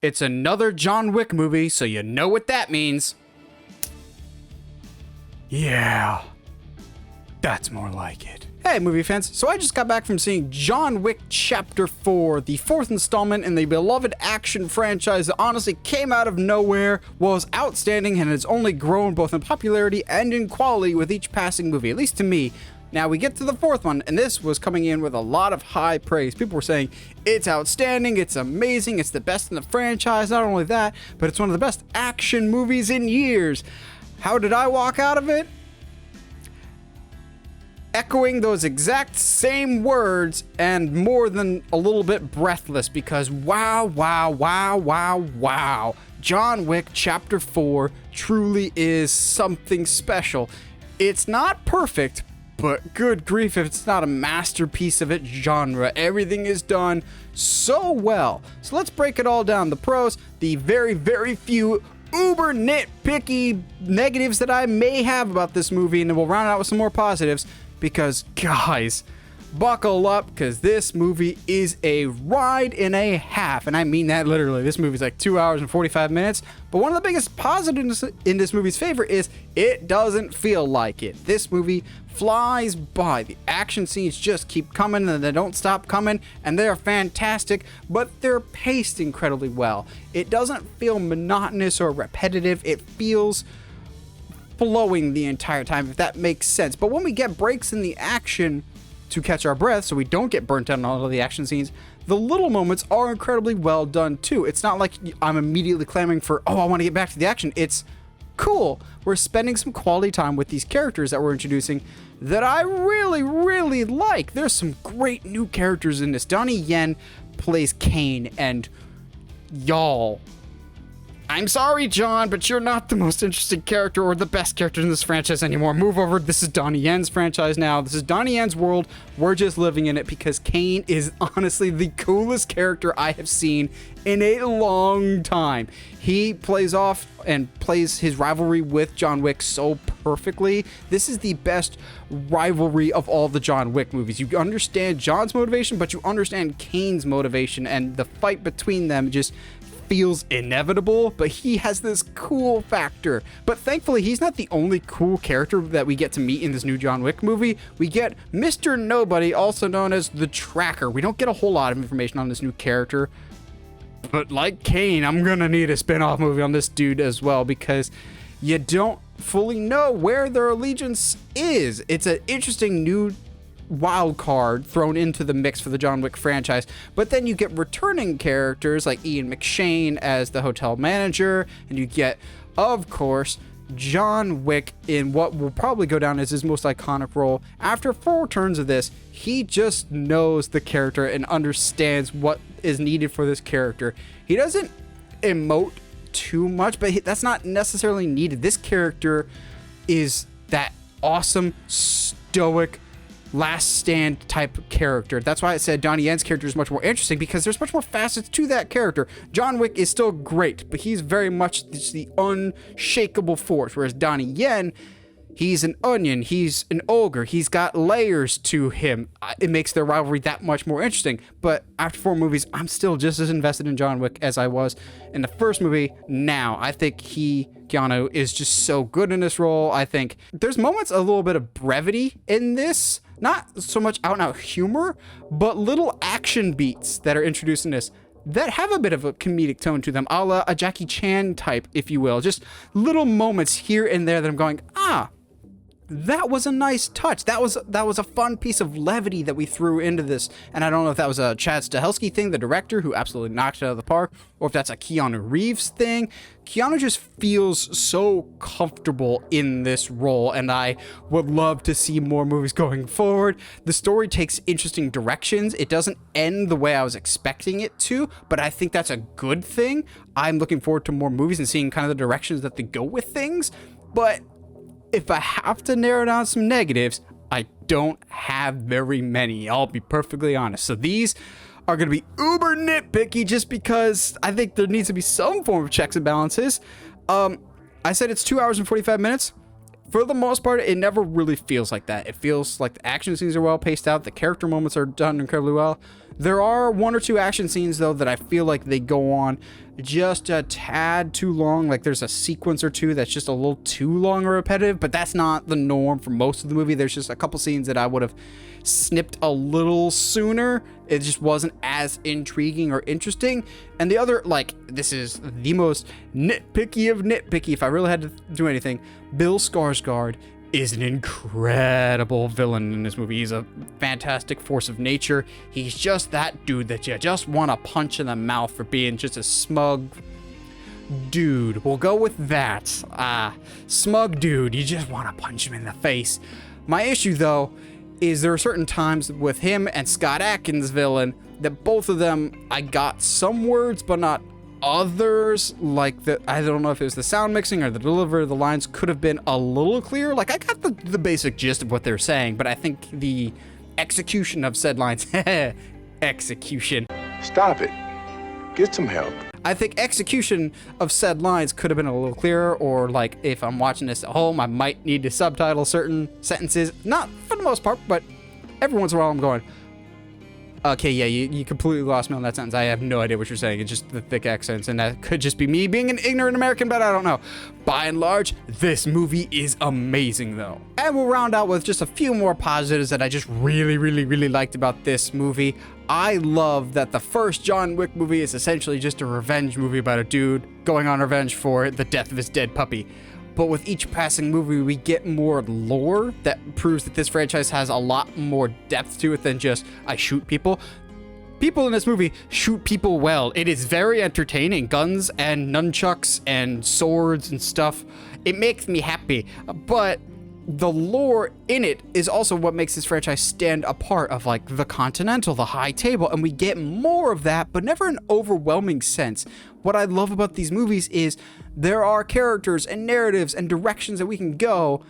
It's another John Wick movie, so you know what that means. Yeah, that's more like it. Hey, movie fans. So I just got back from seeing John Wick Chapter 4, the fourth installment in the beloved action franchise that honestly came out of nowhere, was outstanding, and has only grown both in popularity and in quality with each passing movie, at least to me. Now we get to the fourth one, and this was coming in with a lot of high praise. People were saying, it's outstanding, it's amazing, it's the best in the franchise. Not only that, but it's one of the best action movies in years. How did I walk out of it? Echoing those exact same words and more than a little bit breathless, because wow, wow, wow, wow, wow. John Wick Chapter 4 truly is something special. It's not perfect, but good grief if it's not a masterpiece of its genre. Everything is done so well. So let's break it all down. The pros, the very, very few uber nitpicky negatives that I may have about this movie, and then we'll round it out with some more positives. Because, guys, buckle up, because this movie is a ride and a half. And I mean that literally. This movie's like 2 hours and 45 minutes. But one of the biggest positives in this movie's favor is it doesn't feel like it. This movie flies by. The action scenes just keep coming and they don't stop coming. And they're fantastic, but they're paced incredibly well. It doesn't feel monotonous or repetitive. It feels flowing the entire time, if that makes sense. But when we get breaks in the action to catch our breath, so we don't get burnt out on all of the action scenes, the little moments are incredibly well done too. It's not like I'm immediately clamoring for, oh, I want to get back to the action. It's cool. We're spending some quality time with these characters that we're introducing that I really, really like. There's some great new characters in this. Donnie Yen plays Kane, and y'all, I'm sorry, John, but you're not the most interesting character or the best character in this franchise anymore. Move over. This is Donnie Yen's franchise now. This is Donnie Yen's world. We're just living in it, because Kane is honestly the coolest character I have seen in a long time. He plays off and plays his rivalry with John Wick so perfectly. This is the best rivalry of all the John Wick movies. You understand John's motivation, but you understand Kane's motivation, and the fight between them just feels inevitable, but he has this cool factor. But thankfully, he's not the only cool character that we get to meet in this new John Wick movie. We get Mr. Nobody, also known as the Tracker. We don't get a whole lot of information on this new character, but like Kane, I'm gonna need a spin-off movie on this dude as well, because you don't fully know where their allegiance is. It's an interesting new wild card thrown into the mix for the John Wick franchise. But then you get returning characters like Ian McShane as the hotel manager, and you get, of course, John Wick in what will probably go down as his most iconic role. After 4 turns of this, he just knows the character and understands what is needed for this character. He doesn't emote too much, but that's not necessarily needed. This character is that awesome, stoic, last stand type character. That's why I said Donnie Yen's character is much more interesting, because there's much more facets to that character. John Wick is still great, but he's very much just the unshakable force, whereas Donnie Yen, he's an onion, he's an ogre, he's got layers to him. It makes their rivalry that much more interesting. But after 4 movies, I'm still just as invested in John Wick as I was in the first movie. Now, I think Keanu is just so good in this role. I think there's moments, a little bit of brevity in this. Not so much out and out humor, but little action beats that are introduced in this that have a bit of a comedic tone to them, a la a Jackie Chan type, if you will. Just little moments here and there that I'm going, that was a nice touch. That was a fun piece of levity that we threw into this. And I don't know if that was a Chad Stahelski thing, the director, who absolutely knocked it out of the park, or if that's a Keanu Reeves thing. Keanu just feels so comfortable in this role, and I would love to see more movies going forward. The story takes interesting directions. It doesn't end the way I was expecting it to, but I think that's a good thing. I'm looking forward to more movies and seeing kind of the directions that they go with things. But if I have to narrow down some negatives, I don't have very many. I'll be perfectly honest. So these are going to be uber nitpicky, just because I think there needs to be some form of checks and balances. I said it's 2 hours and 45 minutes. For the most part, it never really feels like that. It feels like the action scenes are well paced out. The character moments are done incredibly well. There are 1 or 2 action scenes, though, that I feel like they go on just a tad too long. Like there's a sequence or two that's just a little too long or repetitive, but that's not the norm for most of the movie. There's just a couple scenes that I would have snipped a little sooner. It just wasn't as intriguing or interesting. And the other, like, this is the most nitpicky of nitpicky, if I really had to do anything, Bill Skarsgard is an incredible villain in this movie. He's a fantastic force of nature. He's just that dude that you just want to punch in the mouth for being just a smug dude. We'll go with that. Smug dude. You just want to punch him in the face. My issue, though, is there are certain times with him and Scott Adkins' villain that both of them, I got some words, but not others. Like, I don't know if it was the sound mixing or the delivery of the lines could have been a little clearer. Like, I got the basic gist of what they're saying, but I think the execution of said lines, execution. Stop it. Get some help. I think execution of said lines could have been a little clearer, or like if I'm watching this at home, I might need to subtitle certain sentences. Not for the most part, but every once in a while I'm going, okay, yeah, you completely lost me on that sentence. I have no idea what you're saying. It's just the thick accents, and that could just be me being an ignorant American, but I don't know. By and large, this movie is amazing, though. And we'll round out with just a few more positives that I just really, really, really liked about this movie. I love that the first John Wick movie is essentially just a revenge movie about a dude going on revenge for the death of his dead puppy. But with each passing movie, we get more lore that proves that this franchise has a lot more depth to it than just, I shoot people. People in this movie shoot people well. It is very entertaining. Guns and nunchucks and swords and stuff. It makes me happy. But the lore in it is also what makes this franchise stand apart of like the Continental, the High Table, and we get more of that, but never an overwhelming sense. What I love about these movies is there are characters and narratives and directions that we can go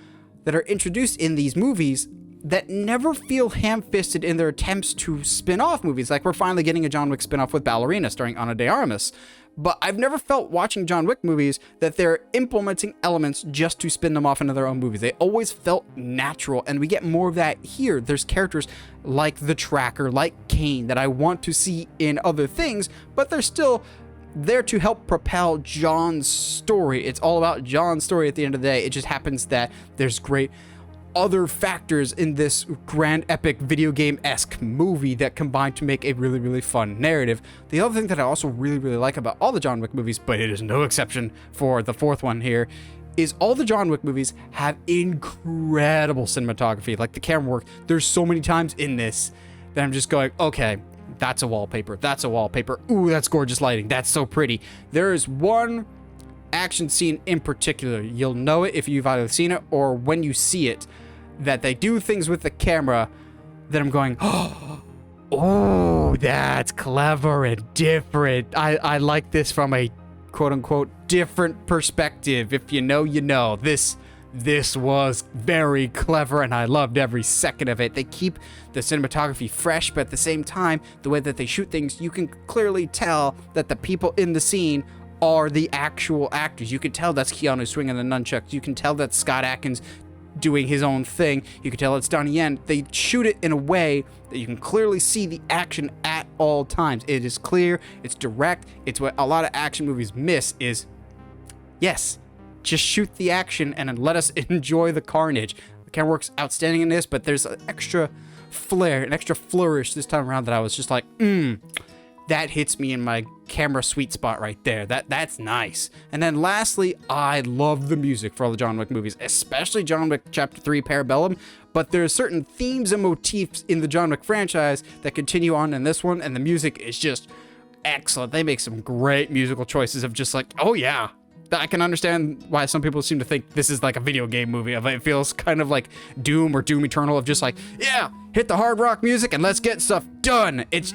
that are introduced in these movies that never feel ham-fisted in their attempts to spin off movies. Like we're finally getting a John Wick spin-off with Ballerina starring Ana de Armas. But I've never felt watching John Wick movies that they're implementing elements just to spin them off into their own movies. They always felt natural, and we get more of that here. There's characters like the Tracker, like Kane, that I want to see in other things, but they're still there to help propel John's story. It's all about John's story at the end of the day. It just happens that there's great other factors in this grand epic video game-esque movie that combine to make a really, really fun narrative. The other thing that I also really, really like about all the John Wick movies, but it is no exception for the fourth one here, is all the John Wick movies have incredible cinematography. Like the camera work, there's so many times in this that I'm just going, okay, that's a wallpaper. That's a wallpaper. Ooh, that's gorgeous lighting. That's so pretty. There is one action scene in particular. You'll know it if you've either seen it or when you see it, that they do things with the camera that I'm going, oh, that's clever and different. I like this from a quote-unquote different perspective. If you know, you know. This was very clever, and I loved every second of it. They keep the cinematography fresh, but at the same time, the way that they shoot things, you can clearly tell that the people in the scene are the actual actors. You can tell that's Keanu swinging the nunchucks. You can tell that's Scott Adkins doing his own thing. You can tell it's Donnie Yen. They shoot it in a way that you can clearly see the action at all times. It is clear, it's direct. It's what a lot of action movies miss is, yes, just shoot the action and then let us enjoy the carnage. The camera works outstanding in this, but there's an extra flair, an extra flourish this time around that I was just like, that hits me in my camera sweet spot right there. That's nice. And then lastly, I love the music for all the John Wick movies, especially John Wick Chapter 3 Parabellum, but there are certain themes and motifs in the John Wick franchise that continue on in this one, and the music is just excellent. They make some great musical choices of just like, oh yeah, I can understand why some people seem to think this is like a video game movie. It feels kind of like Doom or Doom Eternal of just like, yeah, hit the hard rock music and let's get stuff done. It's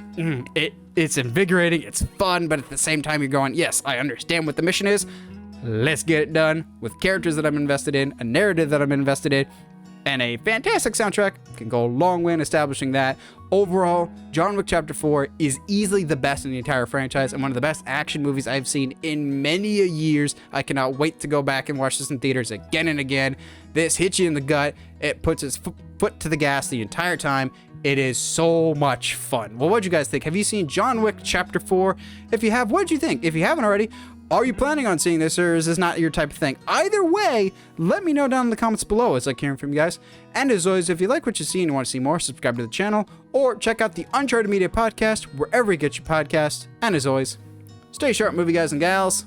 invigorating, it's fun, but at the same time you're going, yes, I understand what the mission is. Let's get it done with characters that I'm invested in, a narrative that I'm invested in, and a fantastic soundtrack. Can go a long way in establishing that. Overall, John Wick Chapter 4 is easily the best in the entire franchise and one of the best action movies I've seen in many a years. I cannot wait to go back and watch this in theaters again and again. This hits you in the gut. It puts its foot to the gas the entire time. It is so much fun. Well, what'd you guys think? Have you seen John Wick Chapter 4? If you have, what'd you think? If you haven't already, are you planning on seeing this, or is this not your type of thing? Either way, let me know down in the comments below. It's like hearing from you guys. And as always, if you like what you see and you want to see more, subscribe to the channel, or check out the Uncharted Media Podcast, wherever you get your podcasts. And as always, stay sharp, movie guys and gals.